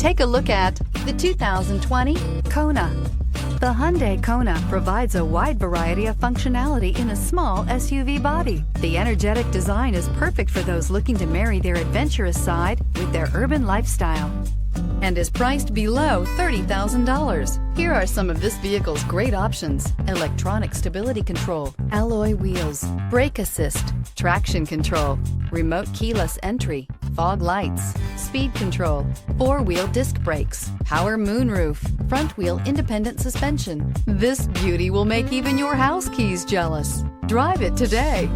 Take a look at the 2020 Kona. The Hyundai Kona provides a wide variety of functionality in a small SUV body. The energetic design is perfect for those looking to marry their adventurous side with their urban lifestyle and is priced below $30,000. Here are some of this vehicle's great options: electronic stability control, alloy wheels, brake assist, traction control, remote keyless entry, fog lights, speed control, four-wheel disc brakes, power moonroof, front wheel independent suspension. This beauty will make even your house keys jealous. Drive it today.